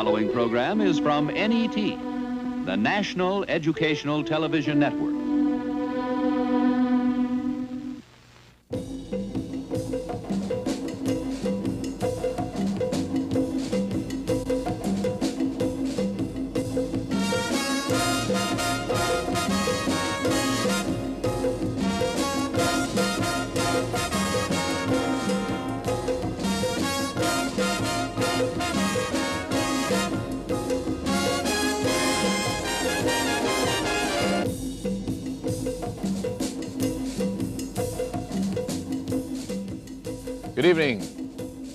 following program is from NET, the National Educational Television Network. Good evening.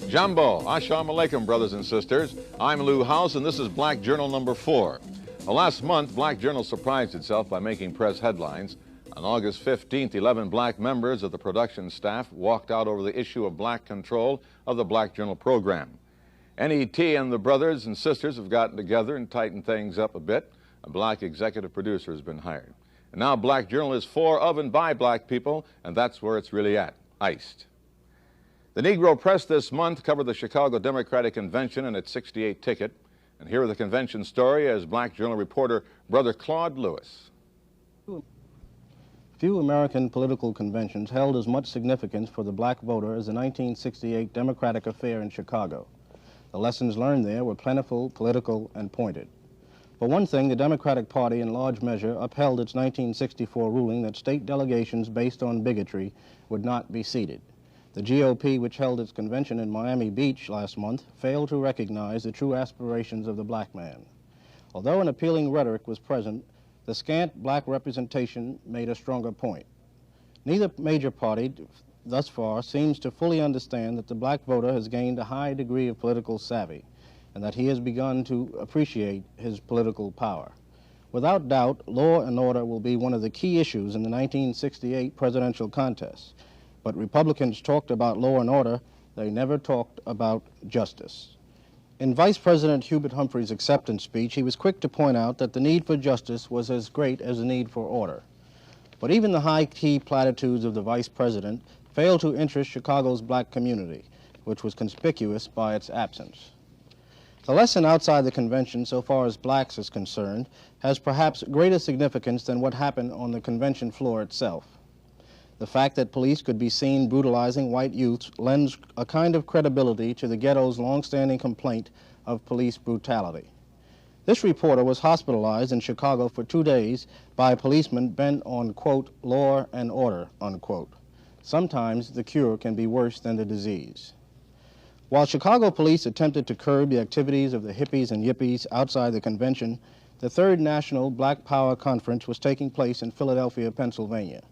Jambo, Assalamu alaikum, brothers and sisters. I'm Lou House, and this is Black Journal number 4. Last month, Black Journal surprised itself by making press headlines. On August 15th, 11 black members of the production staff walked out over the issue of black control of the Black Journal program. NET and the brothers and sisters have gotten together and tightened things up a bit. A black executive producer has been hired. And now Black Journal is for, of, and by black people, and that's where it's really at, iced. The Negro Press this month covered the Chicago Democratic Convention and its 68 ticket. And here with the convention story is Black Journal reporter Brother Claude Lewis. Few American political conventions held as much significance for the black voter as the 1968 Democratic affair in Chicago. The lessons learned there were plentiful, political, and pointed. For one thing, the Democratic Party in large measure upheld its 1964 ruling that state delegations based on bigotry would not be seated. The GOP, which held its convention in Miami Beach last month, failed to recognize the true aspirations of the black man. Although an appealing rhetoric was present, the scant black representation made a stronger point. Neither major party thus far seems to fully understand that the black voter has gained a high degree of political savvy and that he has begun to appreciate his political power. Without doubt, law and order will be one of the key issues in the 1968 presidential contest. But Republicans talked about law and order, they never talked about justice. In Vice President Hubert Humphrey's acceptance speech, he was quick to point out that the need for justice was as great as the need for order. But even the high-key platitudes of the Vice President failed to interest Chicago's black community, which was conspicuous by its absence. The lesson outside the convention, so far as blacks is concerned, has perhaps greater significance than what happened on the convention floor itself. The fact that police could be seen brutalizing white youths lends a kind of credibility to the ghetto's long-standing complaint of police brutality. This reporter was hospitalized in Chicago for 2 days by a policeman bent on, quote, law and order, unquote. Sometimes the cure can be worse than the disease. While Chicago police attempted to curb the activities of the hippies and yippies outside the convention, the Third National Black Power Conference was taking place in Philadelphia, Pennsylvania.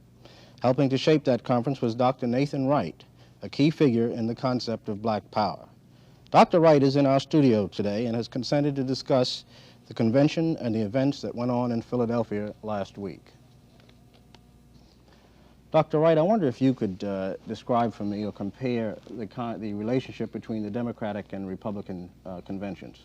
Helping to shape that conference was Dr. Nathan Wright, a key figure in the concept of black power. Dr. Wright is in our studio today and has consented to discuss the convention and the events that went on in Philadelphia last week. Dr. Wright, I wonder if you could describe for me or compare the relationship between the Democratic and Republican conventions.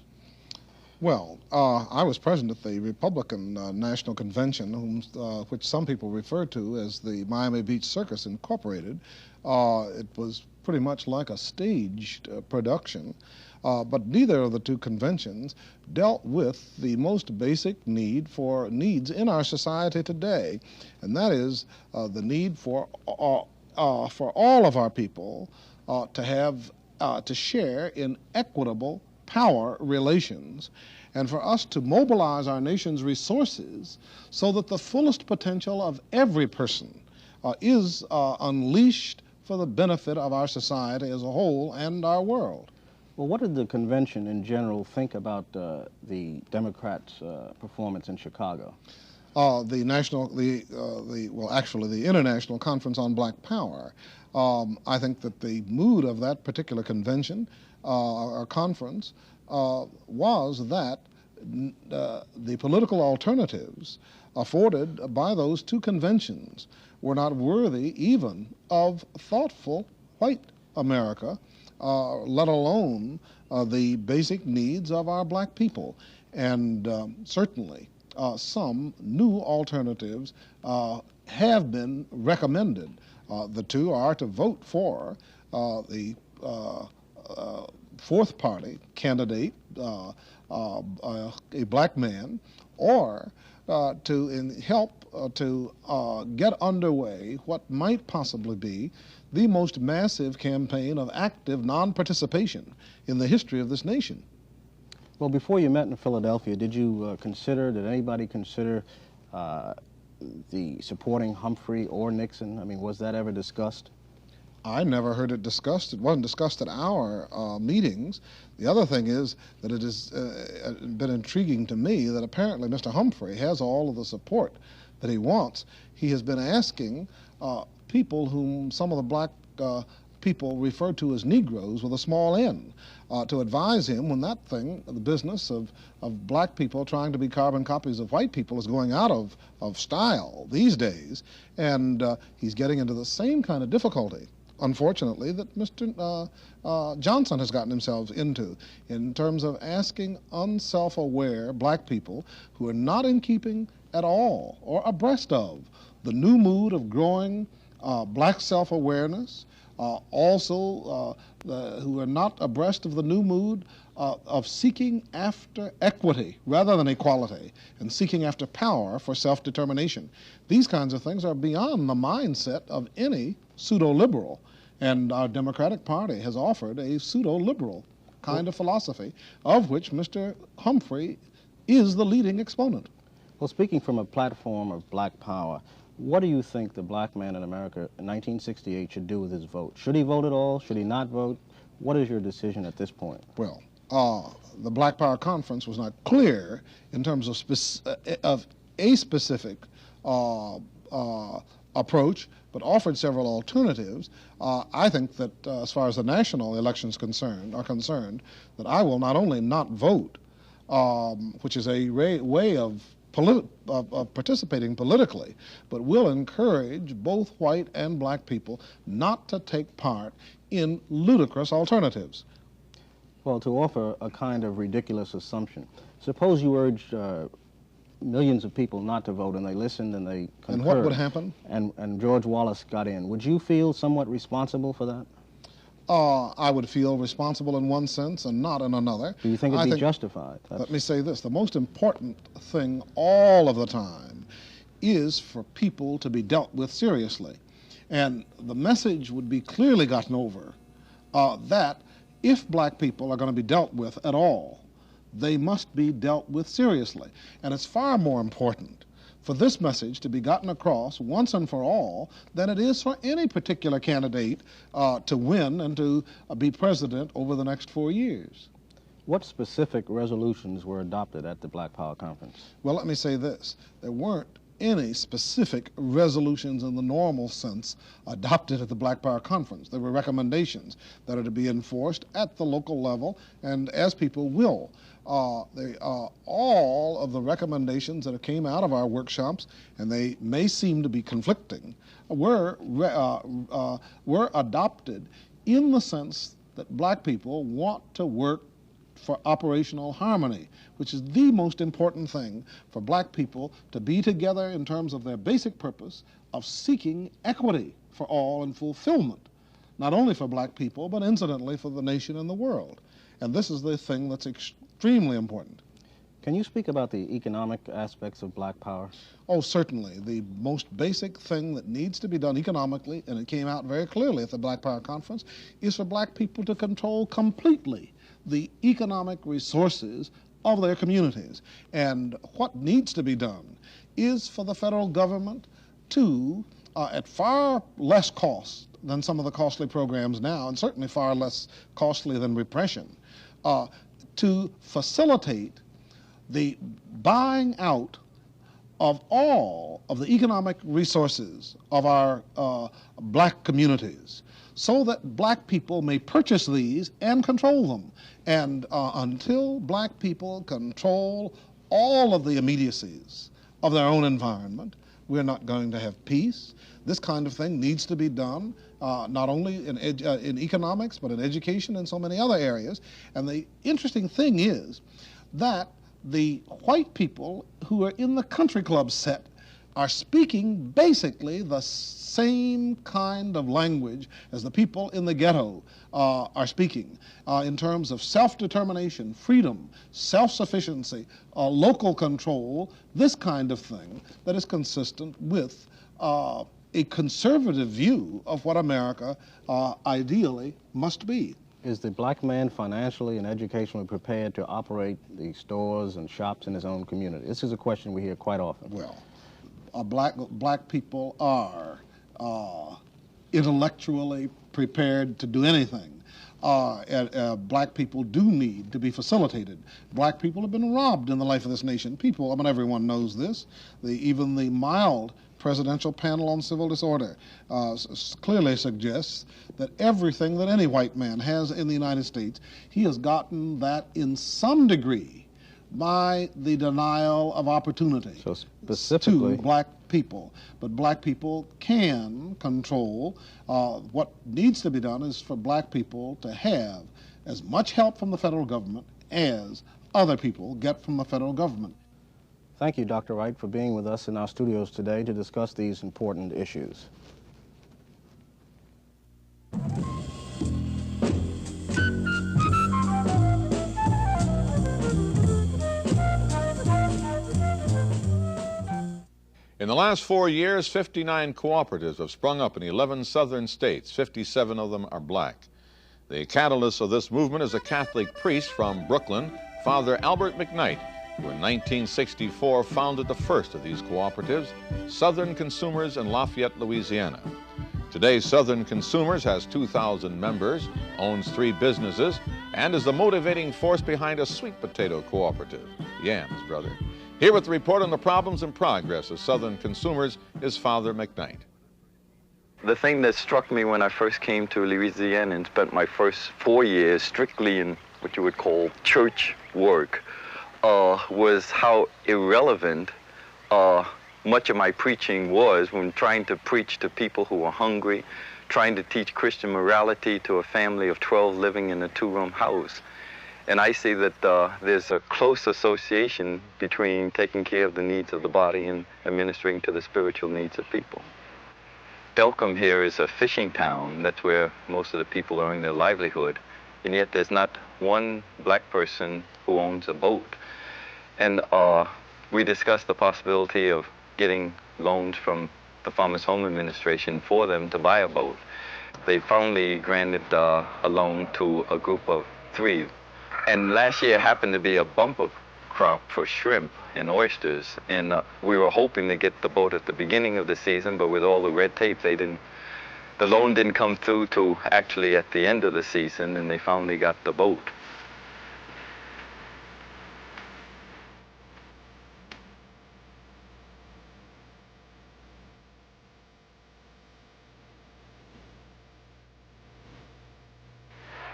Well, I was present at the Republican National Convention, which some people refer to as the Miami Beach Circus Incorporated. It was pretty much like a staged production, but neither of the two conventions dealt with the most basic needs in our society today, and that is the need for all of our people to share in equitable power relations, and for us to mobilize our nation's resources so that the fullest potential of every person is unleashed for the benefit of our society as a whole and our world. Well, what did the convention in general think about the Democrats' performance in Chicago? The International Conference on Black Power. I think that the mood of that particular convention or conference was that the political alternatives afforded by those two conventions were not worthy even of thoughtful white America, let alone the basic needs of our black people. And certainly some new alternatives have been recommended. The two are to vote for the fourth party candidate, a black man, or to help to get underway what might possibly be the most massive campaign of active non-participation in the history of this nation. Well, before you met in Philadelphia, did anybody consider the supporting Humphrey or Nixon? I mean, was that ever discussed? I never heard it discussed. It wasn't discussed at our meetings. The other thing is that it has been intriguing to me that apparently Mr. Humphrey has all of the support that he wants. He has been asking people whom some of the black people refer to as Negroes with a small n, to advise him when that thing, the business of black people trying to be carbon copies of white people, is going out of style these days. And he's getting into the same kind of difficulty, unfortunately, that Mr. Johnson has gotten himself into in terms of asking unself-aware black people who are not in keeping at all or abreast of the new mood of growing black self-awareness, also who are not abreast of the new mood of seeking after equity rather than equality, and seeking after power for self-determination. These kinds of things are beyond the mindset of any pseudo-liberal, and our Democratic Party has offered a pseudo-liberal kind of philosophy, of which Mr. Humphrey is the leading exponent. Well, speaking from a platform of black power, what do you think the black man in America in 1968 should do with his vote? Should he vote at all? Should he not vote? What is your decision at this point? Well, the Black Power Conference was not clear in terms of a specific approach, but offered several alternatives. I think that as far as the national elections are concerned, that I will not only not vote, which is a way of participating politically, but will encourage both white and black people not to take part in ludicrous alternatives. Well, to offer a kind of ridiculous assumption, suppose you urged millions of people not to vote, and they listened and they concurred. And what would happen? And George Wallace got in. Would you feel somewhat responsible for that? I would feel responsible in one sense and not in another. Do you think it'd be justified? Let me say this. The most important thing all of the time is for people to be dealt with seriously. And the message would be clearly gotten over that if black people are going to be dealt with at all, they must be dealt with seriously. And it's far more important for this message to be gotten across once and for all than it is for any particular candidate to win and to be president over the next 4 years. What specific resolutions were adopted at the Black Power Conference? Well, let me say this. There weren't any specific resolutions in the normal sense adopted at the Black Power Conference. There were recommendations that are to be enforced at the local level, and as people will. All of the recommendations that came out of our workshops, and they may seem to be conflicting, were adopted in the sense that black people want to work for operational harmony, which is the most important thing for black people to be together in terms of their basic purpose of seeking equity for all and fulfillment, not only for black people, but incidentally for the nation and the world. And this is the thing that's extremely important. Can you speak about the economic aspects of black power? Oh, certainly. The most basic thing that needs to be done economically, and it came out very clearly at the Black Power Conference, is for black people to control completely the economic resources of their communities. And what needs to be done is for the federal government to, at far less cost than some of the costly programs now, and certainly far less costly than repression, to facilitate the buying out of all of the economic resources of our black communities, so that black people may purchase these and control them. And until black people control all of the immediacies of their own environment, we're not going to have peace. This kind of thing needs to be done not only in economics, but in education and so many other areas. And the interesting thing is that the white people who are in the country club set are speaking basically the same kind of language as the people in the ghetto are speaking in terms of self-determination, freedom, self-sufficiency, local control, this kind of thing that is consistent with a conservative view of what America ideally must be. Is the black man financially and educationally prepared to operate the stores and shops in his own community? This is a question we hear quite often. Well, black people are intellectually prepared to do anything. Black people do need to be facilitated. Black people have been robbed in the life of this nation. People, I mean, everyone knows this. Even the mild Presidential Panel on Civil Disorder clearly suggests that everything that any white man has in the United States, he has gotten that in some degree by the denial of opportunity So specifically, to black people. But black people can control. What needs to be done is for black people to have as much help from the federal government as other people get from the federal government. thank you, Dr. Wright, for being with us in our studios today to discuss these important issues. In the last 4 years, 59 cooperatives have sprung up in 11 southern states. 57 of them are black. The catalyst of this movement is a Catholic priest from Brooklyn, Father Albert McKnight, who in 1964 founded the first of these cooperatives, Southern Consumers in Lafayette, Louisiana. Today, Southern Consumers has 2,000 members, owns 3 businesses, and is the motivating force behind a sweet potato cooperative. Yams, brother. Here with the report on the problems and progress of Southern Consumers is Father McKnight. The thing that struck me when I first came to Louisiana and spent my first 4 years strictly in what you would call church work was how irrelevant much of my preaching was when trying to preach to people who were hungry, trying to teach Christian morality to a family of 12 living in a 2-room house. And I see that there's a close association between taking care of the needs of the body and administering to the spiritual needs of people. Delcombe here is a fishing town. That's where most of the people earn their livelihood. And yet there's not one black person who owns a boat. And we discussed the possibility of getting loans from the Farmers Home Administration for them to buy a boat. They finally granted a loan to a group of 3. And last year happened to be a bumper crop for shrimp and oysters. And we were hoping to get the boat at the beginning of the season, but with all the red tape, the loan didn't come through till actually at the end of the season, and they finally got the boat.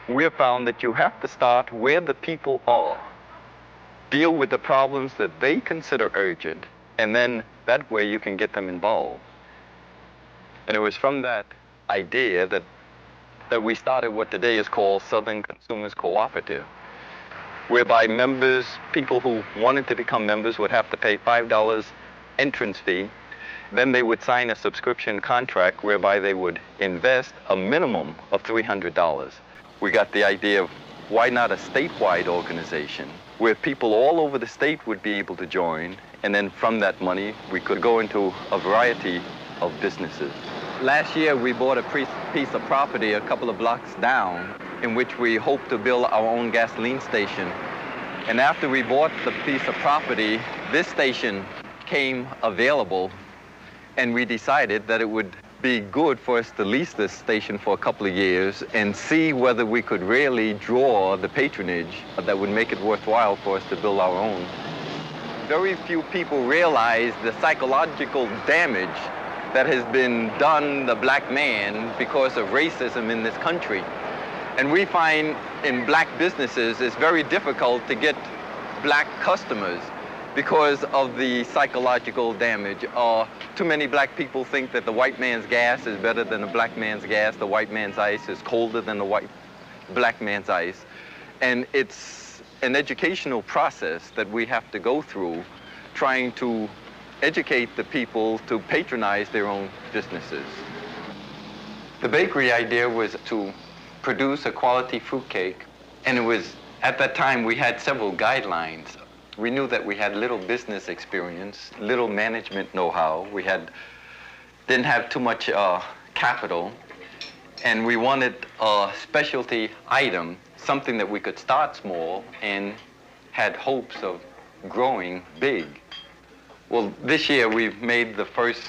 We have found that you have to start where the people are, deal with the problems that they consider urgent, and then that way you can get them involved. And it was from that idea that we started what today is called Southern Consumers Cooperative, whereby members, people who wanted to become members would have to pay $5 entrance fee. Then they would sign a subscription contract whereby they would invest a minimum of $300. We got the idea of why not a statewide organization where people all over the state would be able to join, and then from that money we could go into a variety of businesses. Last year we bought a piece of property a couple of blocks down in which we hope to build our own gasoline station. And after we bought the piece of property, this station came available, and we decided that it would be good for us to lease this station for a couple of years and see whether we could really draw the patronage that would make it worthwhile for us to build our own. Very few people realize the psychological damage that has been done the black man because of racism in this country. And we find in black businesses it's very difficult to get black customers because of the psychological damage. Too many black people think that the white man's gas is better than the black man's gas. The white man's ice is colder than the black man's ice. And it's an educational process that we have to go through, trying to educate the people to patronize their own businesses. The bakery idea was to produce a quality fruitcake, and it was, at that time, we had several guidelines. We knew that we had little business experience, little management know-how. We didn't have too much capital, and we wanted a specialty item, something that we could start small and had hopes of growing big. Well, this year we've made the first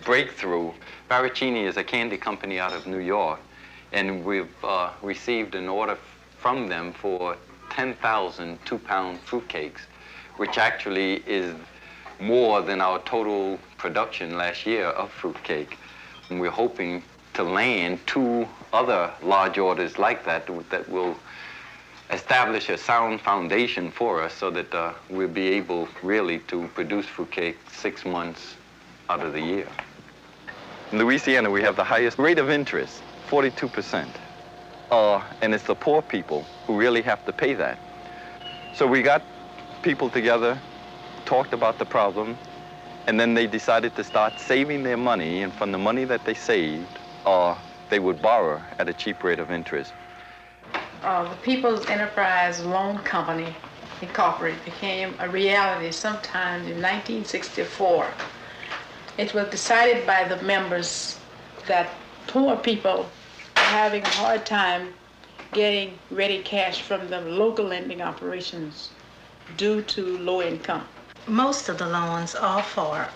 breakthrough. Baracchini is a candy company out of New York, and we've received an order from them for 10,000 two-pound fruitcakes, which actually is more than our total production last year of fruitcake. And we're hoping to land 2 other large orders like that that will establish a sound foundation for us so that we'll be able really to produce fruitcake 6 months out of the year. In Louisiana, we have the highest rate of interest, 42%. And it's the poor people who really have to pay that. So we got people together, talked about the problem, and then they decided to start saving their money, and from the money that they saved, they would borrow at a cheap rate of interest. The People's Enterprise Loan Company, Incorporated, became a reality sometime in 1964. It was decided by the members that poor people were having a hard time getting ready cash from the local lending operations due to low income. Most of the loans are for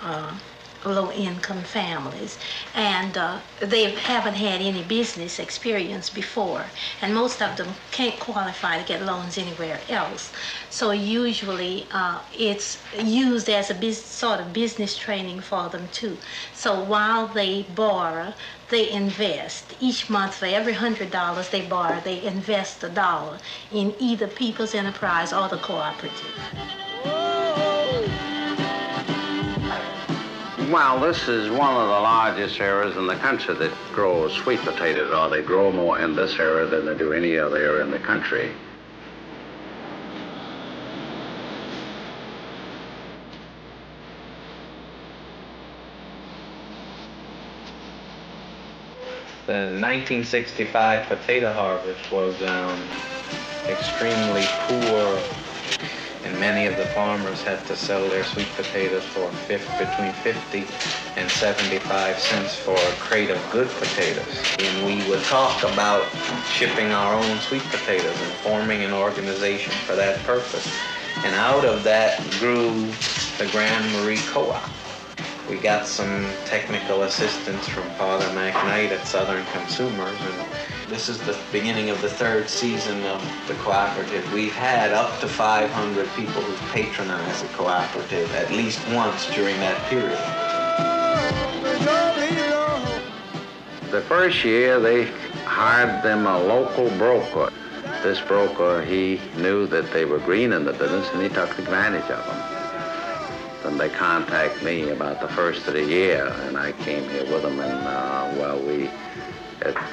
low-income families, and they haven't had any business experience before, and most of them can't qualify to get loans anywhere else. So usually it's used as a sort of business training for them too. So while they borrow, they invest. Each month, for every $100 they borrow, they invest $1 in either People's Enterprise or the cooperative. Well, this is one of the largest areas in the country that grows sweet potatoes, or they grow more in this area than they do any other area in the country. The 1965 potato harvest was extremely poor, and many of the farmers had to sell their sweet potatoes for between 50 and 75 cents for a crate of good potatoes. And we would talk about shipping our own sweet potatoes and forming an organization for that purpose. And out of that grew the Grand Marie Co-op. We got some technical assistance from Father McKnight at Southern Consumers, and this is the beginning of the 3rd season of the cooperative. We've had up to 500 people who patronize the cooperative at least once during that period. The first year they hired them a local broker. This broker, he knew that they were green in the business, and he took advantage of them. Then they contacted me about the first of the year, and I came here with them, and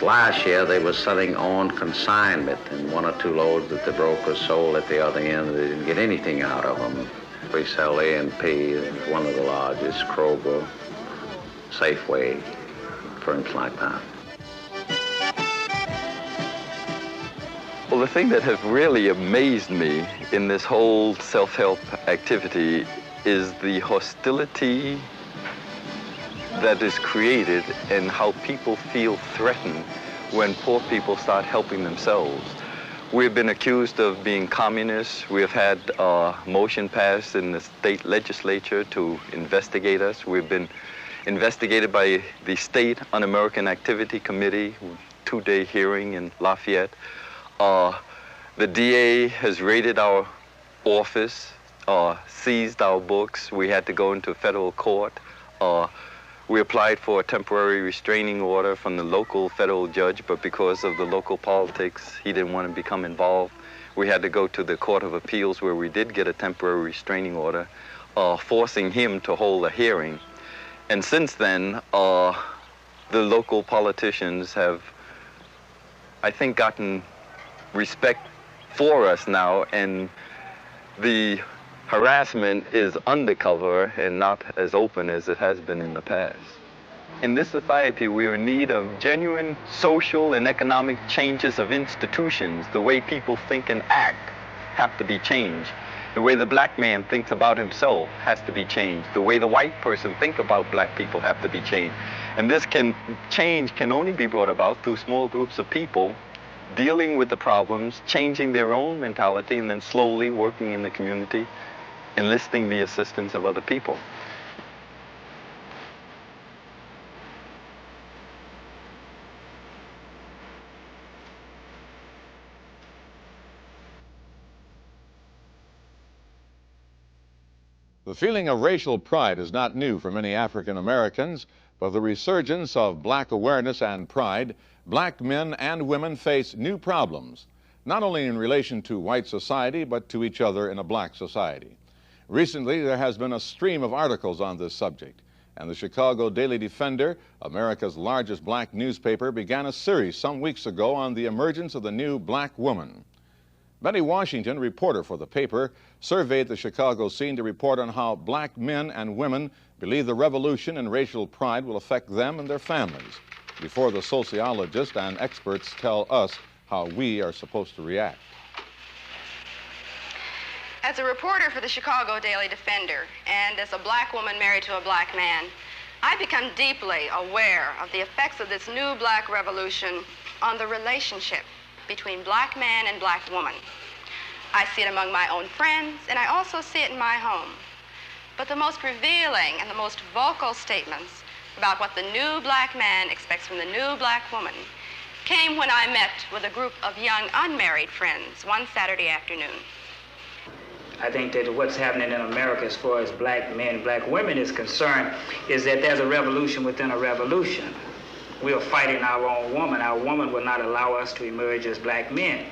last year they were selling on consignment, and 1 or 2 loads that the brokers sold at the other end, they didn't get anything out of them. We sell A&P, one of the largest, Kroger, Safeway, firms like that. Well, the thing that has really amazed me in this whole self-help activity is the hostility that is created and how people feel threatened when poor people start helping themselves. We've been accused of being communists. We have had a motion passed in the state legislature to investigate us. We've been investigated by the State Un-American Activity Committee, 2-day hearing in Lafayette. The DA has raided our office, seized our books. We had to go into federal court. We applied for a temporary restraining order from the local federal judge, but because of the local politics, he didn't want to become involved. We had to go to the Court of Appeals, where we did get a temporary restraining order, forcing him to hold a hearing. And since then, the local politicians have, I think, gotten respect for us now, and the harassment is undercover and not as open as it has been in the past. In this society, we are in need of genuine social and economic changes of institutions. The way people think and act have to be changed. The way the black man thinks about himself has to be changed. The way the white person thinks about black people have to be changed. And this change can only be brought about through small groups of people dealing with the problems, changing their own mentality, and then slowly working in the community, enlisting the assistance of other people. The feeling of racial pride is not new for many African Americans, but the resurgence of black awareness and pride, black men and women face new problems, not only in relation to white society, but to each other in a black society. Recently, there has been a stream of articles on this subject, and the Chicago Daily Defender, America's largest black newspaper, began a series some weeks ago on the emergence of the new black woman. Benny Washington, reporter for the paper, surveyed the Chicago scene to report on how black men and women believe the revolution in racial pride will affect them and their families, before the sociologists and experts tell us how we are supposed to react. As a reporter for the Chicago Daily Defender, and as a black woman married to a black man, I've become deeply aware of the effects of this new black revolution on the relationship between black man and black woman. I see it among my own friends, and I also see it in my home. But the most revealing and the most vocal statements about what the new black man expects from the new black woman came when I met with a group of young unmarried friends one Saturday afternoon. I think that what's happening in America as far as black men, black women is concerned is that there's a revolution within a revolution. We are fighting our own woman. Our woman will not allow us to emerge as black men.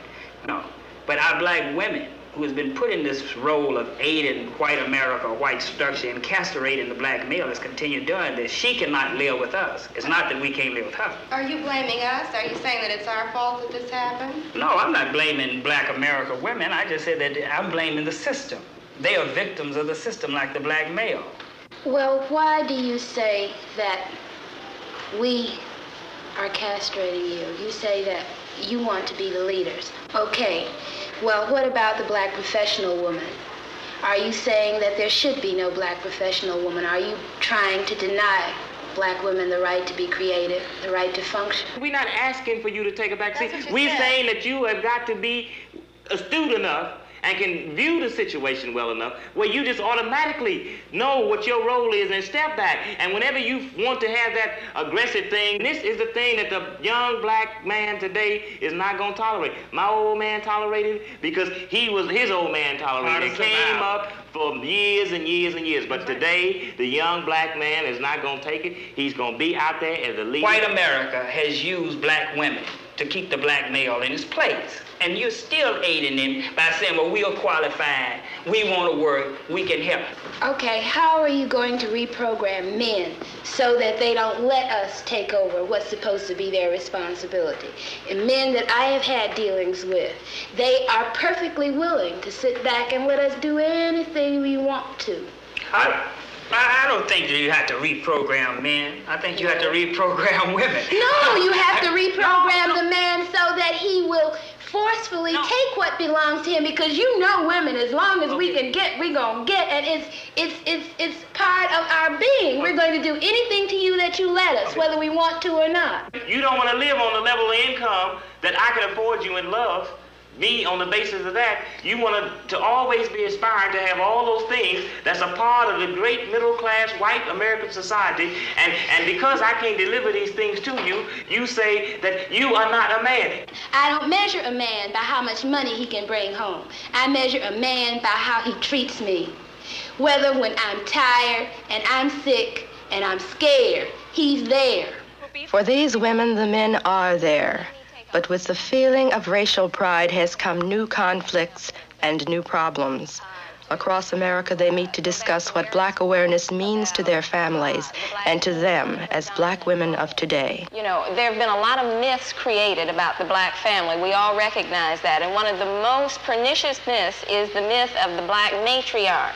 No. But our black women, who has been put in this role of aiding white America, white structure, and castrating the black male, has continued doing this. She cannot live with us. It's not that we can't live with her. Are you blaming us? Are you saying that it's our fault that this happened? No, I'm not blaming black America women. I just said that I'm blaming the system. They are victims of the system like the black male. Well, why do you say that we are castrating you? You say that you want to be the leaders. Okay, well, what about the black professional woman? Are you saying that there should be no black professional woman? Are you trying to deny black women the right to be creative, the right to function? We're not asking for you to take a back seat. We're saying that you have got to be astute enough and can view the situation well enough where you just automatically know what your role is and step back. And whenever you want to have that aggressive thing, this is the thing that the young black man today is not going to tolerate. My old man tolerated it because his old man tolerated it. It came up for years and years and years. But today, the young black man is not going to take it. He's going to be out there as a leader. White America has used black women to keep the black male in his place. And you're still aiding him by saying, well, we are qualified, we want to work, we can help. Okay, how are you going to reprogram men so that they don't let us take over what's supposed to be their responsibility? And men that I have had dealings with, they are perfectly willing to sit back and let us do anything we want to. I don't think that you have to reprogram men. I think you have to reprogram women. No, you have to reprogram the man so that he will forcefully take what belongs to him, because you know women, as long as we can get, we're going to get, and it's part of our being. We're going to do anything to you that you let us, whether we want to or not. You don't want to live on the level of income that I can afford you and love me on the basis of that. You want to always be aspiring to have all those things that's a part of the great middle-class white American society, and because I can't deliver these things to you, you say that you are not a man. I don't measure a man by how much money he can bring home. I measure a man by how he treats me. Whether when I'm tired and I'm sick and I'm scared, he's there. For these women, the men are there. But with the feeling of racial pride has come new conflicts and new problems. Across America, they meet to discuss what Black awareness means to their families and to them as Black women of today. You know, there have been a lot of myths created about the Black family. We all recognize that. And one of the most pernicious myths is the myth of the Black matriarch,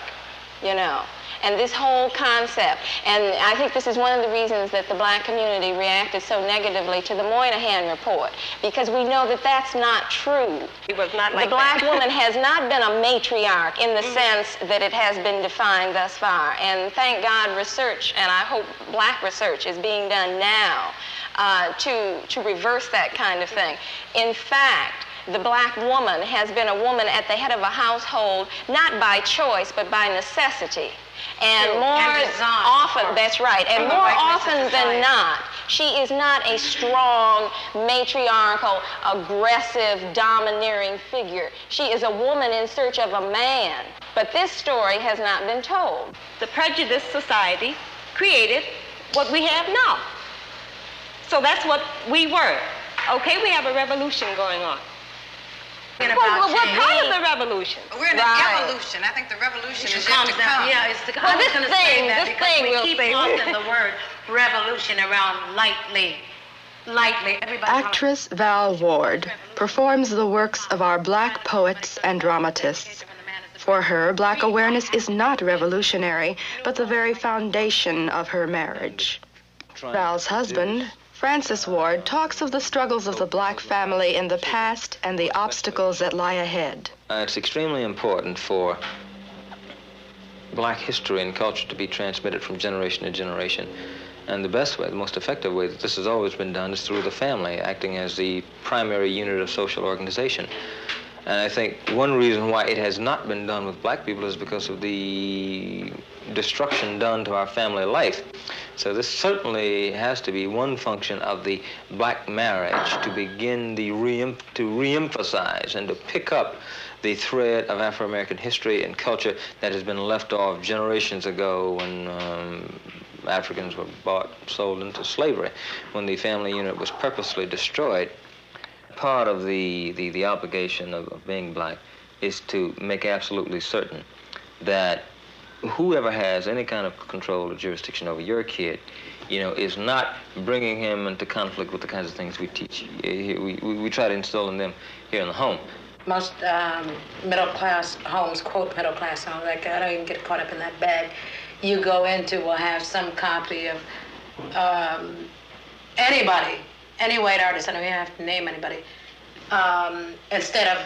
you know, and this whole concept. And I think this is one of the reasons that the Black community reacted so negatively to the Moynihan report, because we know that that's not true. It was not like the Black that. woman has not been a matriarch in the sense that it has been defined thus far. And thank God research, and I hope Black research, is being done now to reverse that kind of thing. In fact, the Black woman has been a woman at the head of a household, not by choice, but by necessity. And more often, that's right, and more often than not, she is not a strong, matriarchal, aggressive, domineering figure. She is a woman in search of a man. But this story has not been told. The prejudiced society created what we have now. So that's what we were. Okay, we have a revolution going on. Well, we're part of the revolution. We're in an evolution. I think the revolution is yet to come. Yeah, it's the, I was going to say that because we keep tossing the word revolution around lightly. Actress Val Ward performs the works of our Black poets and dramatists. For her, Black awareness is not revolutionary, but the very foundation of her marriage. Val's husband, Francis Ward, talks of the struggles of the Black family in the past and the obstacles that lie ahead. It's extremely important for Black history and culture to be transmitted from generation to generation. And the best way, the most effective way that this has always been done is through the family, acting as the primary unit of social organization. And I think one reason why it has not been done with Black people is because of the destruction done to our family life. So this certainly has to be one function of the Black marriage, to begin to reemphasize and to pick up the thread of Afro-American history and culture that has been left off generations ago when Africans were bought, sold into slavery, when the family unit was purposely destroyed. Part of the obligation of being Black is to make absolutely certain that whoever has any kind of control or jurisdiction over your kid, you know, is not bringing him into conflict with the kinds of things we teach. We try to instill in them here in the home. Most middle-class homes, quote middle-class homes, like I don't even get caught up in that bag, you go into will have some copy of anybody, any white artist, I don't even have to name anybody, instead of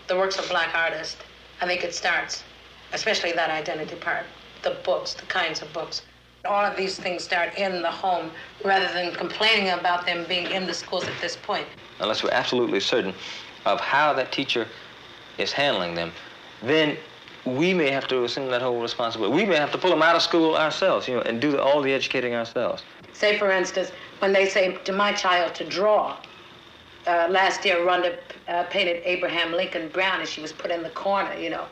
the works of Black artists. I think it starts, especially that identity part, the books, the kinds of books. All of these things start in the home rather than complaining about them being in the schools at this point. Unless we're absolutely certain of how that teacher is handling them, then we may have to assume that whole responsibility. We may have to pull them out of school ourselves, you know, and do all the educating ourselves. Say, for instance, when they say to my child to draw, last year Rhonda painted Abraham Lincoln brown and she was put in the corner, you know.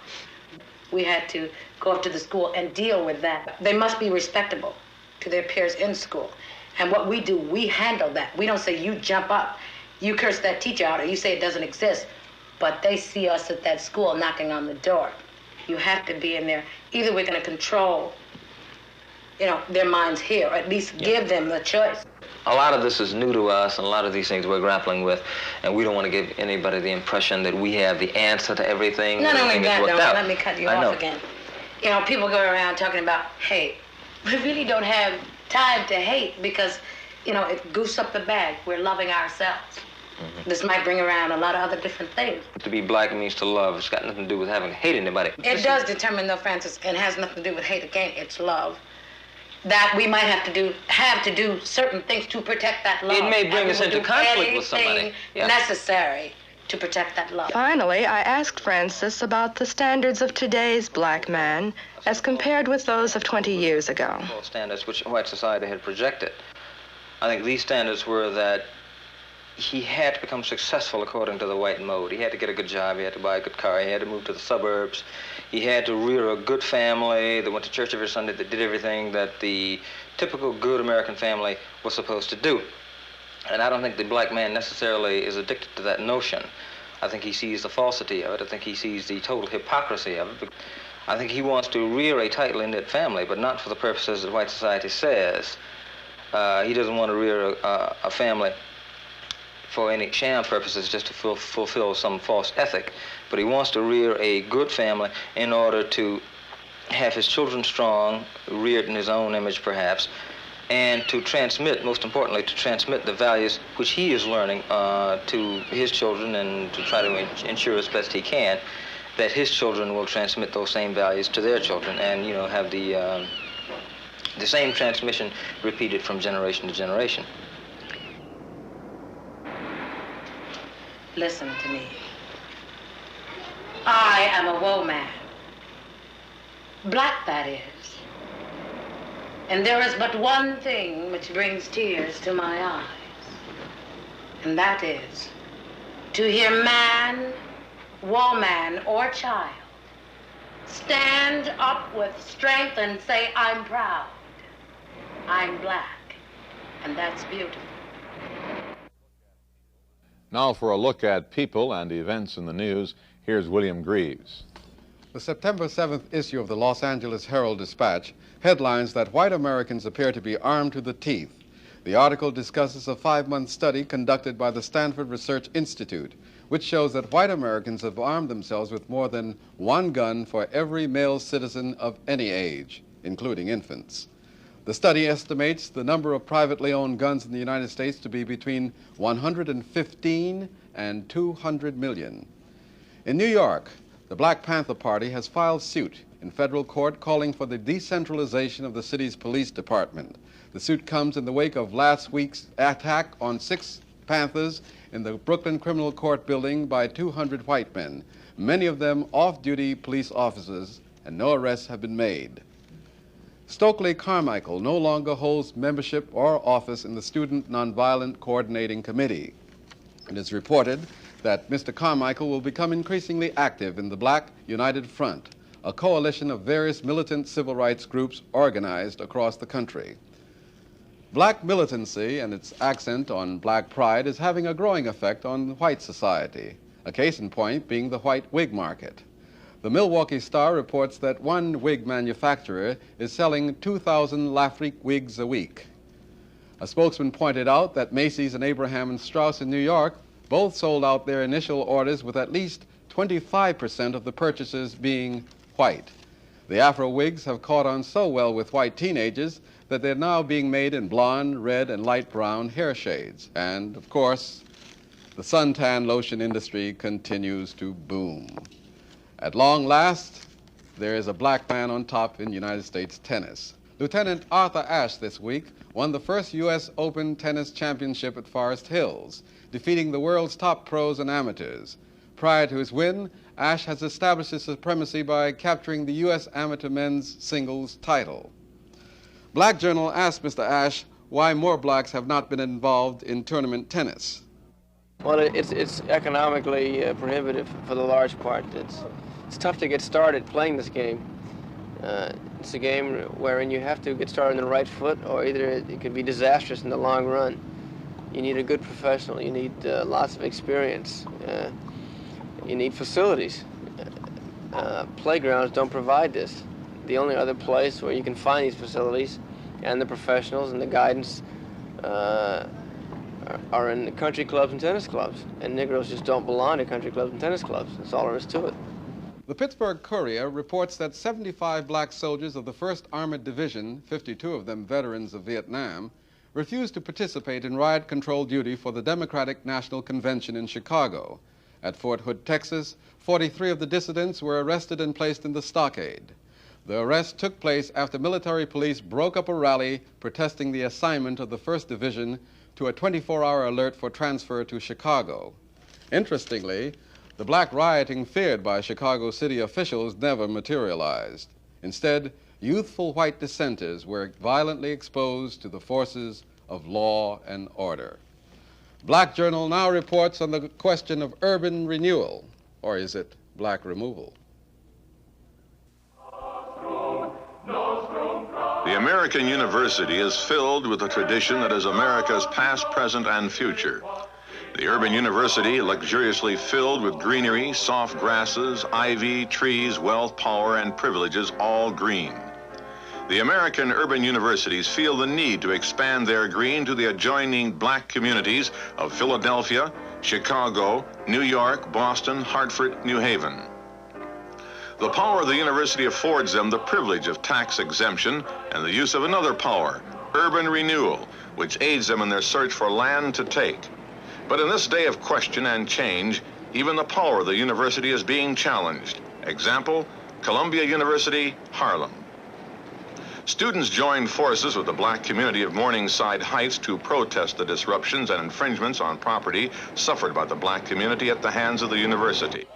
We had to go up to the school and deal with that. They must be respectable to their peers in school. And what we do, we handle that. We don't say, you jump up, you curse that teacher out, or you say it doesn't exist. But they see us at that school knocking on the door. You have to be in there. Either we're going to control, you know, their minds here, or at least give them the choice. A lot of this is new to us, and a lot of these things we're grappling with, and we don't want to give anybody the impression that we have the answer to everything. Not only that, though, let me cut you off again. You know, people go around talking about hate. We really don't have time to hate because, you know, it goose up the bag. We're loving ourselves. Mm-hmm. This might bring around a lot of other different things. To be Black means to love. It's got nothing to do with having to hate anybody. It does determine, though, Francis, and has nothing to do with hate. Again, it's love. That we might have to do certain things to protect that love. It may bring us into conflict with somebody. Necessary to protect that love. Finally, I asked Francis about the standards of today's Black man as compared with those of 20 years ago. Standards which white society had projected. I think these standards were that he had to become successful according to the white mode. He had to get a good job, he had to buy a good car, he had to move to the suburbs, he had to rear a good family that went to church every Sunday, that did everything that the typical good American family was supposed to do. And I don't think the Black man necessarily is addicted to that notion. I think he sees the falsity of it. I think he sees the total hypocrisy of it. I think he wants to rear a tightly knit family, but not for the purposes that white society says. He doesn't want to rear a family for any sham purposes, just to fulfill some false ethic. But he wants to rear a good family in order to have his children strong, reared in his own image perhaps, and to transmit, most importantly, to transmit the values which he is learning to his children, and to try to ensure as best he can that his children will transmit those same values to their children, and, you know, have the same transmission repeated from generation to generation. Listen to me. I am a woman. Black, that is. And there is but one thing which brings tears to my eyes. And that is to hear man, woman, or child stand up with strength and say, I'm proud. I'm black. And that's beautiful. Now for a look at people and events in the news, here's William Greaves. The September 7th issue of the Los Angeles Herald-Dispatch headlines that white Americans appear to be armed to the teeth. The article discusses a 5-month study conducted by the Stanford Research Institute, which shows that white Americans have armed themselves with more than one gun for every male citizen of any age, including infants. The study estimates the number of privately owned guns in the United States to be between 115 and 200 million. In New York, the Black Panther Party has filed suit in federal court calling for the decentralization of the city's police department. The suit comes in the wake of last week's attack on 6 Panthers in the Brooklyn Criminal Court building by 200 white men, many of them off-duty police officers, and no arrests have been made. Stokely Carmichael no longer holds membership or office in the Student Nonviolent Coordinating Committee. It is reported that Mr. Carmichael will become increasingly active in the Black United Front, a coalition of various militant civil rights groups organized across the country. Black militancy and its accent on black pride is having a growing effect on white society, a case in point being the white wig market. The Milwaukee Star reports that one wig manufacturer is selling 2,000 Lafrique wigs a week. A spokesman pointed out that Macy's and Abraham & Straus in New York both sold out their initial orders with at least 25% of the purchases being white. The Afro wigs have caught on so well with white teenagers that they're now being made in blonde, red, and light brown hair shades. And, of course, the suntan lotion industry continues to boom. At long last, there is a black man on top in United States tennis. Lieutenant Arthur Ashe this week won the first U.S. Open Tennis Championship at Forest Hills, defeating the world's top pros and amateurs. Prior to his win, Ashe has established his supremacy by capturing the U.S. Amateur Men's Singles title. Black Journal asked Mr. Ashe why more blacks have not been involved in tournament tennis. Well, it's economically prohibitive for the large part. It's tough to get started playing this game. It's a game wherein you have to get started on the right foot, or either it could be disastrous in the long run. You need a good professional. You need lots of experience. You need facilities. Playgrounds don't provide this. The only other place where you can find these facilities and the professionals and the guidance are in the country clubs and tennis clubs. And Negroes just don't belong to country clubs and tennis clubs. That's all there is to it. The Pittsburgh Courier reports that 75 black soldiers of the 1st Armored Division, 52 of them veterans of Vietnam, refused to participate in riot control duty for the Democratic National Convention in Chicago. At Fort Hood, Texas, 43 of the dissidents were arrested and placed in the stockade. The arrest took place after military police broke up a rally protesting the assignment of the 1st Division to a 24-hour alert for transfer to Chicago. Interestingly, the black rioting feared by Chicago city officials never materialized. Instead, youthful white dissenters were violently exposed to the forces of law and order. Black Journal now reports on the question of urban renewal, or is it black removal? The American university is filled with a tradition that is America's past, present, and future. The urban university, luxuriously filled with greenery, soft grasses, ivy, trees, wealth, power, and privileges, all green. The American urban universities feel the need to expand their green to the adjoining black communities of Philadelphia, Chicago, New York, Boston, Hartford, New Haven. The power of the university affords them the privilege of tax exemption and the use of another power, urban renewal, which aids them in their search for land to take. But in this day of question and change, even the power of the university is being challenged. Example, Columbia University, Harlem. Students joined forces with the black community of Morningside Heights to protest the disruptions and infringements on property suffered by the black community at the hands of the university.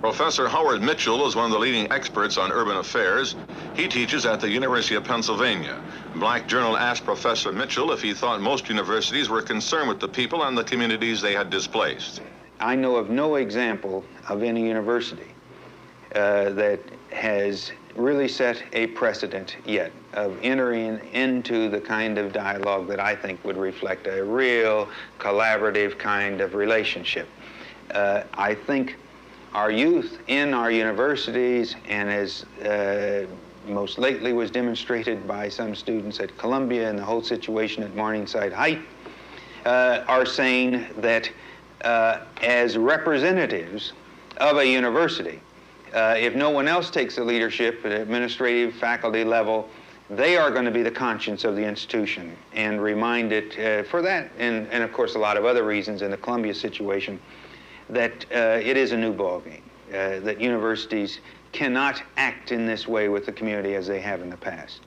Professor Howard Mitchell is one of the leading experts on urban affairs. He teaches at the University of Pennsylvania. Black Journal asked Professor Mitchell if he thought most universities were concerned with the people and the communities they had displaced. I know of no example of any university that has really set a precedent yet of entering into the kind of dialogue that I think would reflect a real collaborative kind of relationship. I think our youth in our universities, and as most lately was demonstrated by some students at Columbia and the whole situation at Morningside Heights, are saying that as representatives of a university, if no one else takes the leadership at administrative faculty level, they are going to be the conscience of the institution and remind it for that, and of course a lot of other reasons in the Columbia situation, that it is a new ballgame, that universities cannot act in this way with the community as they have in the past.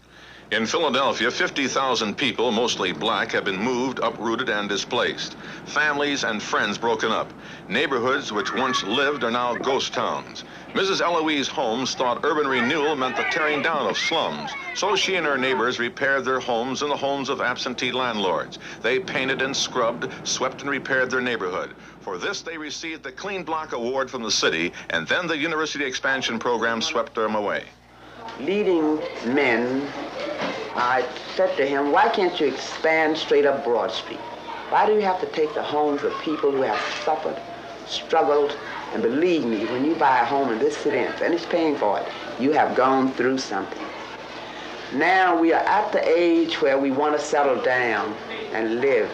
In Philadelphia, 50,000 people, mostly black, have been moved, uprooted, and displaced. Families and friends broken up. Neighborhoods which once lived are now ghost towns. Mrs. Eloise Holmes thought urban renewal meant the tearing down of slums, so she and her neighbors repaired their homes and the homes of absentee landlords. They painted and scrubbed, swept and repaired their neighborhood. For this, they received the Clean Block Award from the city, and then the university expansion program swept them away. Leading men, I said to him, why can't you expand straight up Broad Street? Why do you have to take the homes of people who have suffered, struggled, and believe me, when you buy a home in this city and finish paying for it, you have gone through something. Now we are at the age where we want to settle down and live,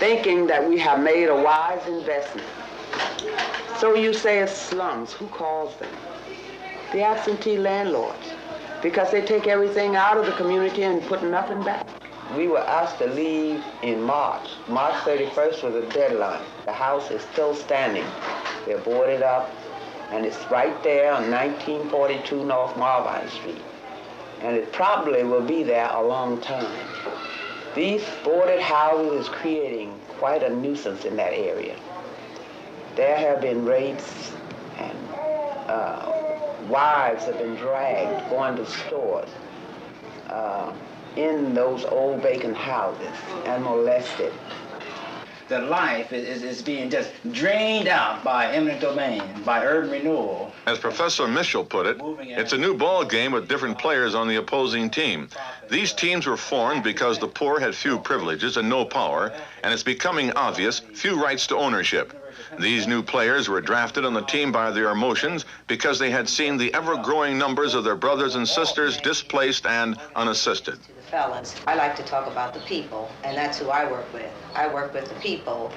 thinking that we have made a wise investment. So you say it's slums. Who calls them? The absentee landlords, because they take everything out of the community and put nothing back. We were asked to leave in March. March 31st was a deadline. The house is still standing. They're boarded up, and it's right there on 1942 North Marvine Street. And it probably will be there a long time. These boarded houses is creating quite a nuisance in that area. There have been rapes, and wives have been dragged going to stores in those old vacant houses and molested. The life is being just drained out by eminent domain, by urban renewal. As Professor Mitchell put it, it's a new ball game with different players on the opposing team. These teams were formed because the poor had few privileges and no power, and it's becoming obvious, few rights to ownership. These new players were drafted on the team by their emotions because they had seen the ever-growing numbers of their brothers and sisters displaced and unassisted. Fellas, I like to talk about the people, and that's who I work with. I work with the people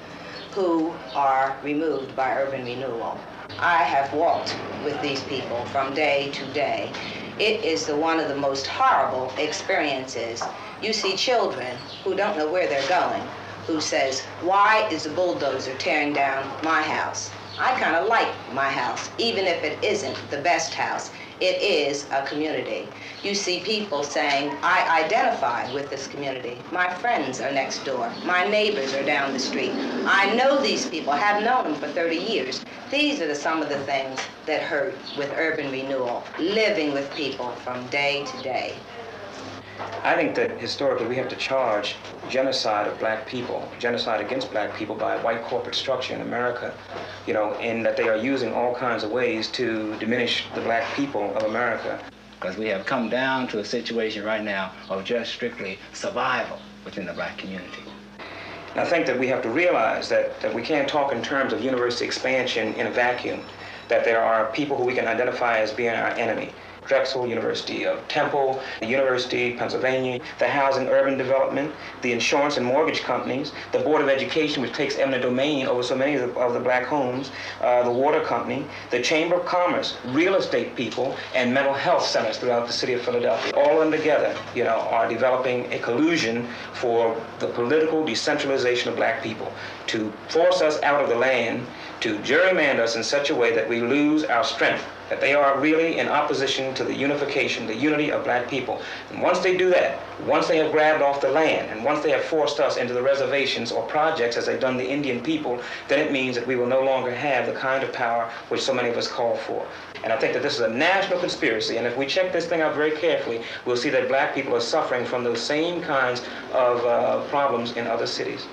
who are removed by urban renewal. I have walked with these people from day to day. It is one of the most horrible experiences. You see children who don't know where they're going, who says, why is the bulldozer tearing down my house? I kind of like my house, even if it isn't the best house. It is a community. You see people saying, I identify with this community. My friends are next door. My neighbors are down the street. I know these people, have known them for 30 years. These are some of the things that hurt with urban renewal, living with people from day to day. I think that historically we have to charge genocide of black people, genocide against black people by a white corporate structure in America, you know, in that they are using all kinds of ways to diminish the black people of America. Because we have come down to a situation right now of just strictly survival within the black community. And I think that we have to realize that we can't talk in terms of university expansion in a vacuum, that there are people who we can identify as being our enemy. Drexel, University of Temple, the University of Pennsylvania, the housing urban development, the insurance and mortgage companies, the Board of Education, which takes eminent domain over so many of the black homes, the water company, the Chamber of Commerce, real estate people, and mental health centers throughout the city of Philadelphia. All of them together, you know, are developing a collusion for the political decentralization of black people, to force us out of the land, to gerrymander us in such a way that we lose our strength, that they are really in opposition to the unification, the unity of black people. And once they do that, once they have grabbed off the land, and once they have forced us into the reservations or projects as they've done the Indian people, then it means that we will no longer have the kind of power which so many of us call for. And I think that this is a national conspiracy, and if we check this thing out very carefully, we'll see that black people are suffering from those same kinds of problems in other cities.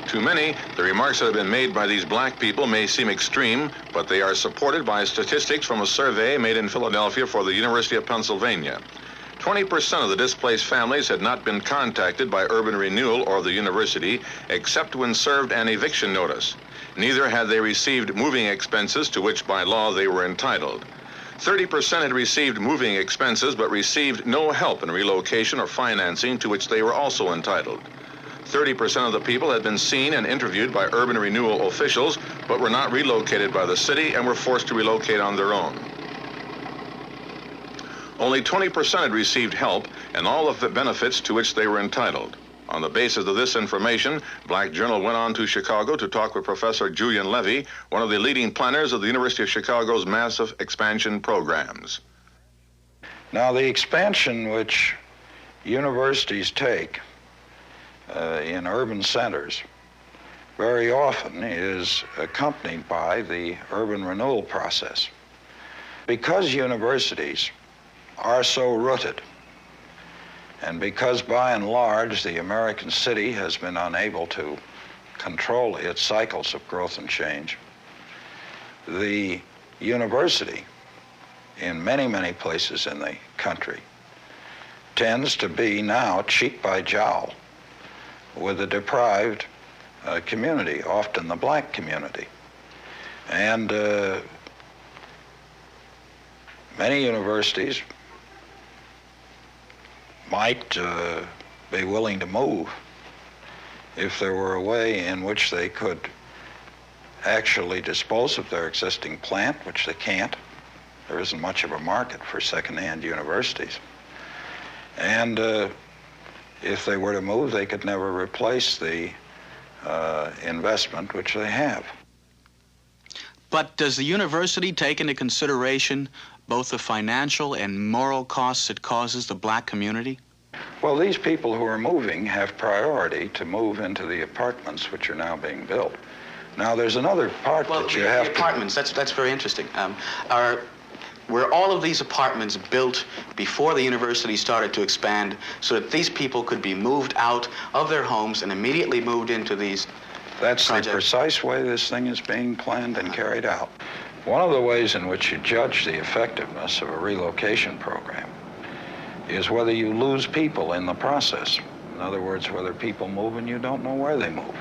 To many, the remarks that have been made by these black people may seem extreme, but they are supported by statistics from a survey made in Philadelphia for the University of Pennsylvania. 20% of the displaced families had not been contacted by Urban Renewal or the university except when served an eviction notice. Neither had they received moving expenses to which by law they were entitled. 30% had received moving expenses but received no help in relocation or financing to which they were also entitled. 30% of the people had been seen and interviewed by Urban Renewal officials, but were not relocated by the city and were forced to relocate on their own. Only 20% had received help and all of the benefits to which they were entitled. On the basis of this information, Black Journal went on to Chicago to talk with Professor Julian Levy, one of the leading planners of the University of Chicago's massive expansion programs. Now, the expansion which universities take in urban centers very often is accompanied by the urban renewal process. Because universities are so rooted, and because by and large the American city has been unable to control its cycles of growth and change, the university in many, many places in the country tends to be now cheek by jowl with a deprived community, often the black community. And many universities might be willing to move if there were a way in which they could actually dispose of their existing plant, which they can't. There isn't much of a market for second-hand universities. And if they were to move, they could never replace the investment which they have. But does the university take into consideration both the financial and moral costs it causes the black community? Well, these people who are moving have priority to move into the apartments which are now being built. Now, there's another part that you have the apartments, that's very interesting. Were all of these apartments built before the university started to expand so that these people could be moved out of their homes and immediately moved into these That's projects? the precise way this thing is being planned and carried out. One of the ways in which you judge the effectiveness of a relocation program is whether you lose people in the process. In other words, whether people move and you don't know where they move.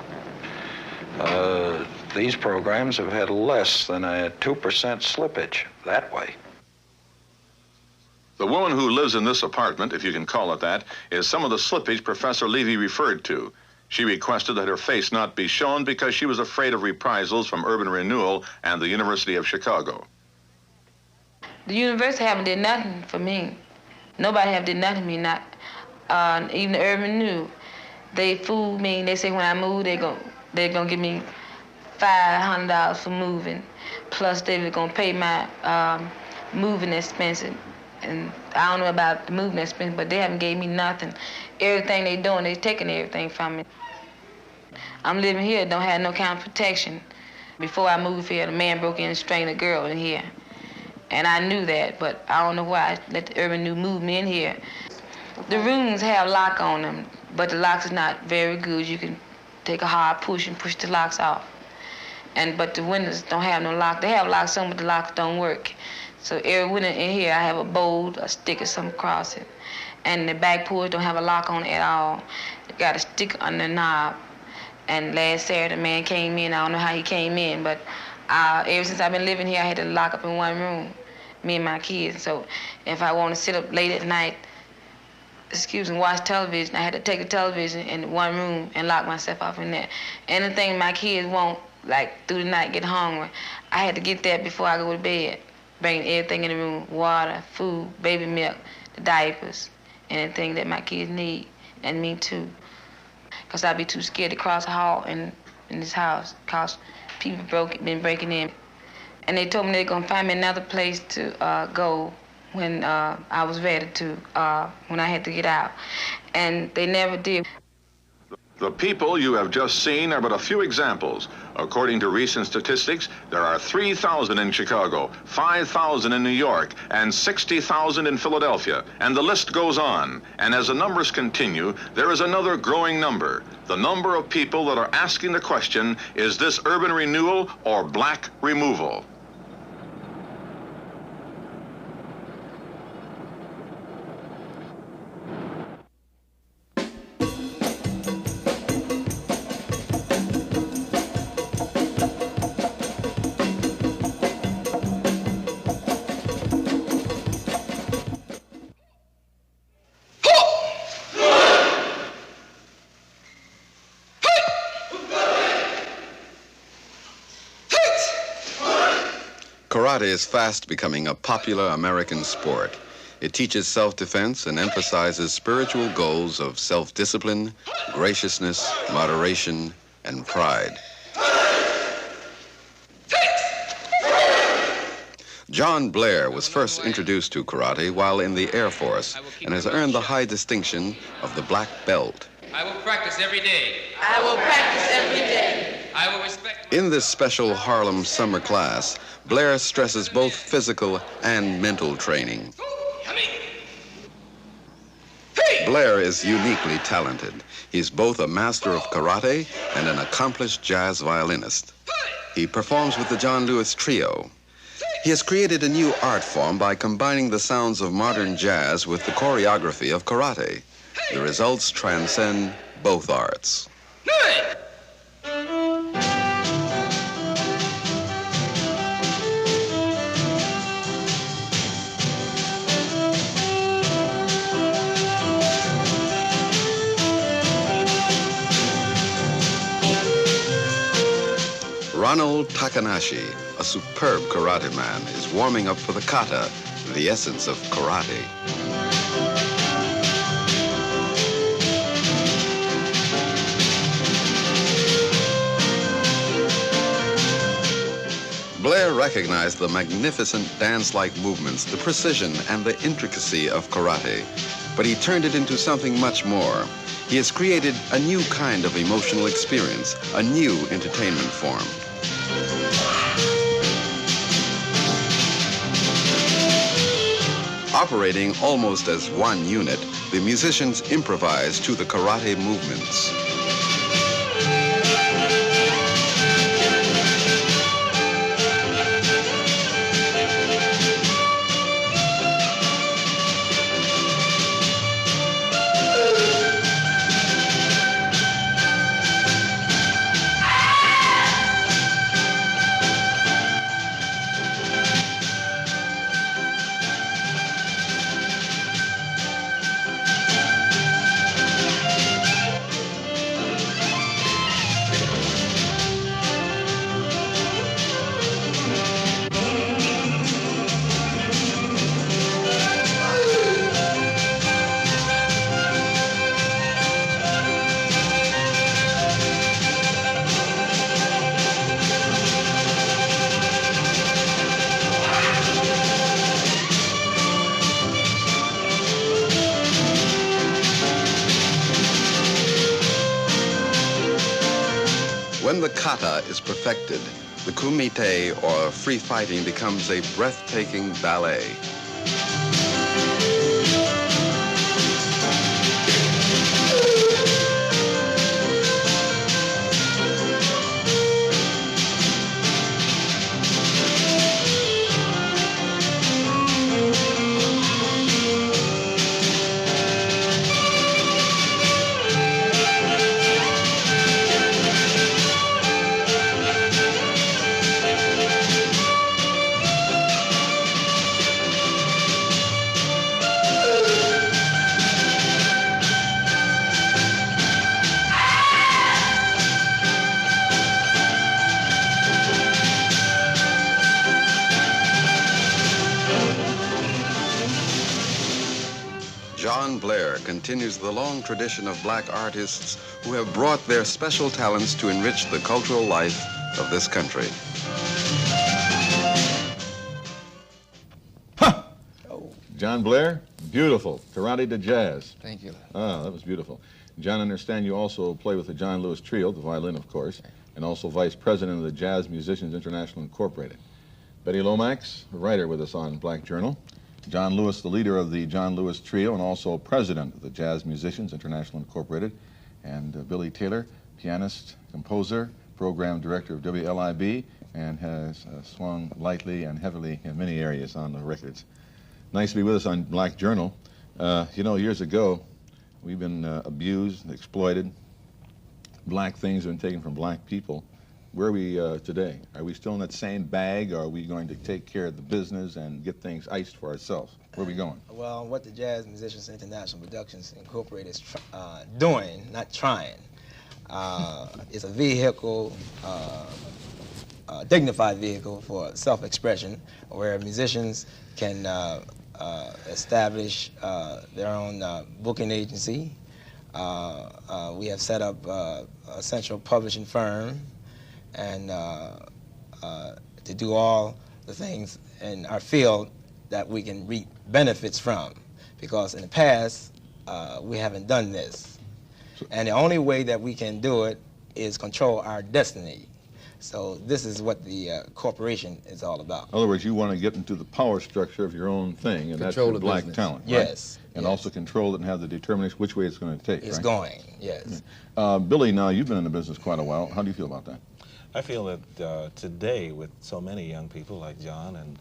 These programs have had less than a 2% slippage that way. The woman who lives in this apartment, if you can call it that, is some of the slippage Professor Levy referred to. She requested that her face not be shown because she was afraid of reprisals from Urban Renewal and the University of Chicago. The university haven't did nothing for me. Nobody have did nothing for me, not even the Urban Renewal. They fooled me. They say when I move, they're gonna give me $500 for moving, plus they were gonna pay my moving expenses. And I don't know about the moving expense, but they haven't gave me nothing. Everything they doing, they taking everything from me. I'm living here, don't have no kind of protection. Before I moved here, the man broke in and strained a girl in here. And I knew that, but I don't know why I let the urban new move me in here. The rooms have lock on them, but the locks is not very good. You can take a hard push and push the locks off. But the windows don't have no lock. They have locks on, but the locks don't work. So every window in here, I have a bolt, a stick, or something across it. And the back porch don't have a lock on it at all. It got a stick on the knob. And last Saturday, a man came in. I don't know how he came in, but ever since I've been living here, I had to lock up in one room, me and my kids. So if I want to sit up late at night, watch television, I had to take the television in one room and lock myself off in there. Anything my kids want, like through the night, get hungry, I had to get that before I go to bed. Bring everything in the room, water, food, baby milk, the diapers, anything that my kids need, and me too. Because I'd be too scared to cross the hall in this house, because people been breaking in. And they told me they're going to find me another place to go when I was ready to, when I had to get out. And they never did. The people you have just seen are but a few examples. According to recent statistics, there are 3,000 in Chicago, 5,000 in New York, and 60,000 in Philadelphia. And the list goes on. And as the numbers continue, there is another growing number. The number of people that are asking the question, is this urban renewal or black removal? Karate is fast becoming a popular American sport. It teaches self-defense and emphasizes spiritual goals of self-discipline, graciousness, moderation, and pride. John Blair was first introduced to karate while in the Air Force and has earned the high distinction of the black belt. I will practice every day. I will practice every day. I will respect... In this special Harlem summer class, Blair stresses both physical and mental training. Blair is uniquely talented. He's both a master of karate and an accomplished jazz violinist. He performs with the John Lewis Trio. He has created a new art form by combining the sounds of modern jazz with the choreography of karate. The results transcend both arts. Ronald Takanashi, a superb karate man, is warming up for the kata, the essence of karate. Blair recognized the magnificent dance-like movements, the precision and the intricacy of karate, but he turned it into something much more. He has created a new kind of emotional experience, a new entertainment form. Operating almost as one unit, the musicians improvise to the karate movements. When the kata is perfected, the kumite, or free fighting, becomes a breathtaking ballet. John Blair continues the long tradition of black artists who have brought their special talents to enrich the cultural life of this country. John Blair, beautiful. Karate to jazz. Thank you. Ah, that was beautiful. John, I understand you also play with the John Lewis Trio, the violin, of course, and also vice president of the Jazz Musicians International Incorporated. Betty Lomax, a writer with us on Black Journal. John Lewis, the leader of the John Lewis Trio and also president of the Jazz Musicians International Incorporated. And Billy Taylor, pianist, composer, program director of WLIB, and has swung lightly and heavily in many areas on the records. Nice to be with us on Black Journal. You know, years ago, we've been abused, exploited. Black things have been taken from black people. Where are we today? Are we still in that same bag, or are we going to take care of the business and get things iced for ourselves? Where are we going? Well, what the Jazz Musicians International Productions Incorporated is doing, not trying, is a vehicle, dignified vehicle for self-expression, where musicians can establish their own booking agency. We have set up a central publishing firm, and to do all the things in our field that we can reap benefits from, because in the past we haven't done this, and the only way that we can do it is control our destiny. So this is what the corporation is all about. In other words, you want to get into the power structure of your own thing, and Control that's the your black business. talent, right? Yes. And also control it and have the determination which way it's going to take, It's right? going, yes. Billy, now you've been in the business quite a while. How do you feel about that? I feel that today, with so many young people like John and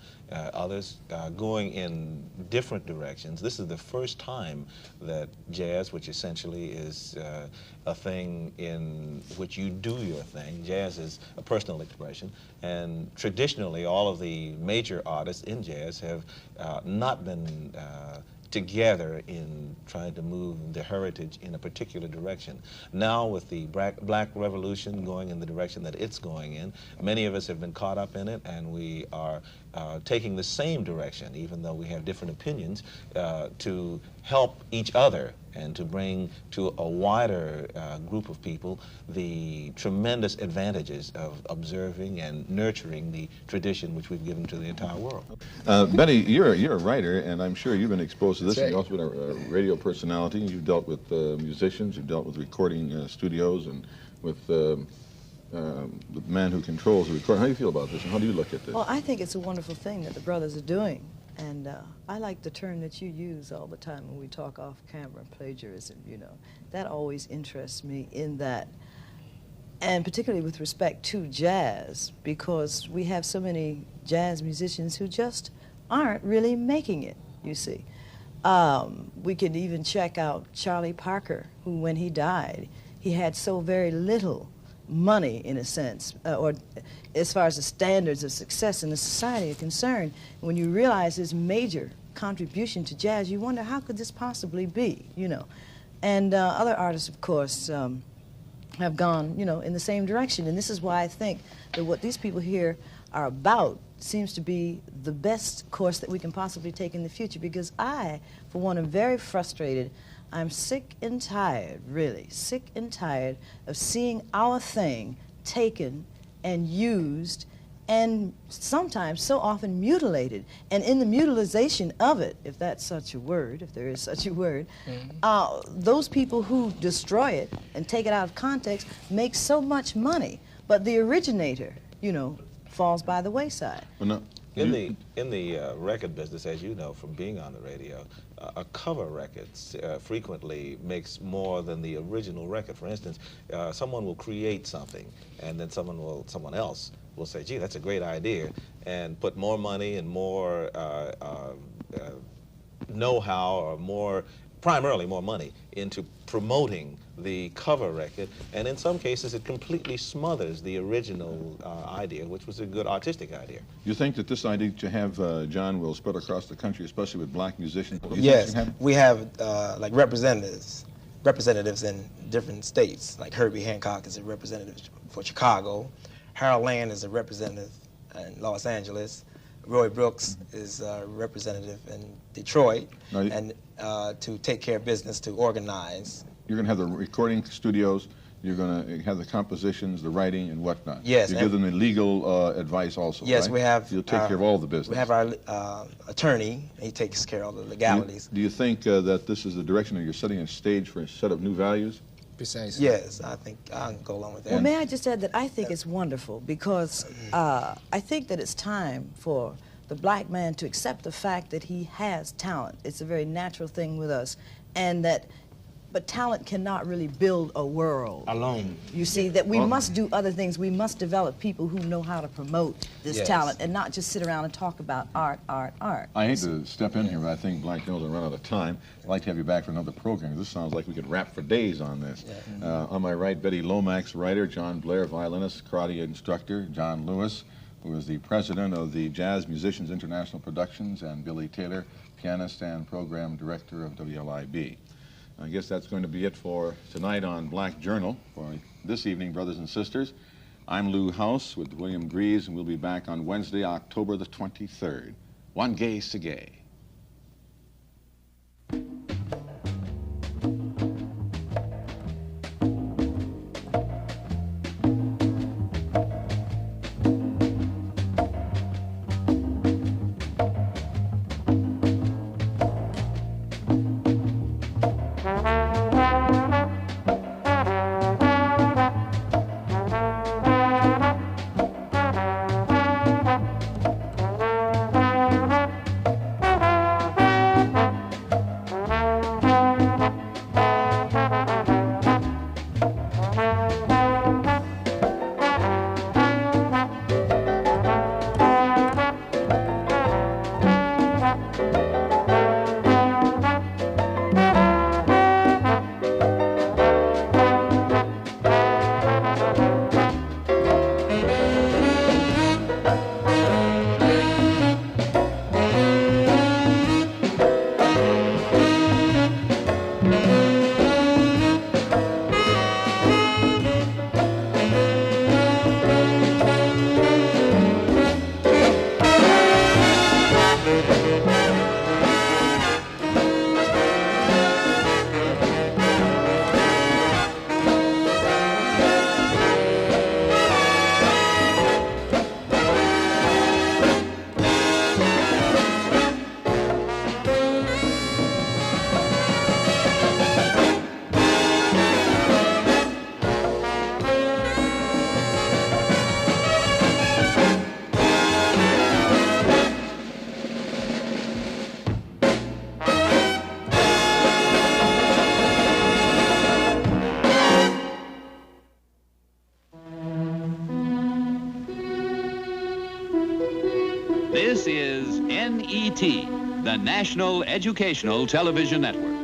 others going in different directions, this is the first time that jazz, which essentially is a thing in which you do your thing. Jazz is a personal expression, and traditionally all of the major artists in jazz have not been together in trying to move the heritage in a particular direction. Now, with the black revolution going in the direction that it's going in, many of us have been caught up in it, and we are taking the same direction, even though we have different opinions, to help each other and to bring to a wider group of people the tremendous advantages of observing and nurturing the tradition which we've given to the entire world. Betty, you're a writer, and I'm sure you've been exposed to this. That's You've also been a radio personality. You've dealt with musicians. You've dealt with recording studios and with the man who controls the recording. How do you feel about this, and how do you look at this? Well, I think it's a wonderful thing that the brothers are doing. And I like the term that you use all the time when we talk off camera, plagiarism, you know. That always interests me in that, and particularly with respect to jazz, because we have so many jazz musicians who just aren't really making it, you see. We can even check out Charlie Parker, who when he died, he had so very little money, in a sense, or as far as the standards of success in the society are concerned. When you realize his major contribution to jazz, you wonder, how could this possibly be, you know? And other artists, of course, have gone, you know, in the same direction. And this is why I think that what these people here are about seems to be the best course that we can possibly take in the future, because I, for one, am very frustrated. I'm sick and tired, really, sick and tired of seeing our thing taken and used and sometimes so often mutilated. And in the mutilization of it, if that's such a word, if there is such a word, those people who destroy it and take it out of context make so much money. But the originator, you know, falls by the wayside. Well, no. In the record business, as you know from being on the radio, a cover record frequently makes more than the original record. For instance, someone will create something, and then someone else will say, "Gee, that's a great idea," and put more money and more know-how, or primarily more money into promoting the cover record, and in some cases it completely smothers the original idea, which was a good artistic idea. You think that this idea to have John will spread across the country, especially with black musicians? Yes, we have like representatives in different states. Like Herbie Hancock is a representative for Chicago. Harold Land is a representative in Los Angeles. Roy Brooks is a representative in Detroit, and to take care of business, to organize. You're going to have the recording studios, you're going to have the compositions, the writing, and whatnot. Yes. You give them the legal advice also, yes, right? We have. You'll take care of all the business. We have our attorney. He takes care of all the legalities. Do you think that this is the direction that you're setting a stage for a set of new values? Precisely. Yes, I think I can go along with that. Well, may I just add that I think it's wonderful because I think that it's time for the black man to accept the fact that he has talent. It's a very natural thing with us, and that, but talent cannot really build a world alone. You see, that we must do other things. We must develop people who know how to promote this talent and not just sit around and talk about art, art, art. I hate to step in here, but I think Black Journal's run out of time. I'd like to have you back for another program. This sounds like we could rap for days on this. On my right, Betty Lomax, writer, John Blair, violinist, karate instructor, John Lewis, who is the president of the Jazz Musicians International Productions, and Billy Taylor, pianist and program director of WLIB. I guess that's going to be it for tonight on Black Journal. For this evening, brothers and sisters, I'm Lou House with William Greaves, and we'll be back on Wednesday, October the 23rd. One gay sagay. This is NET, the National Educational Television Network.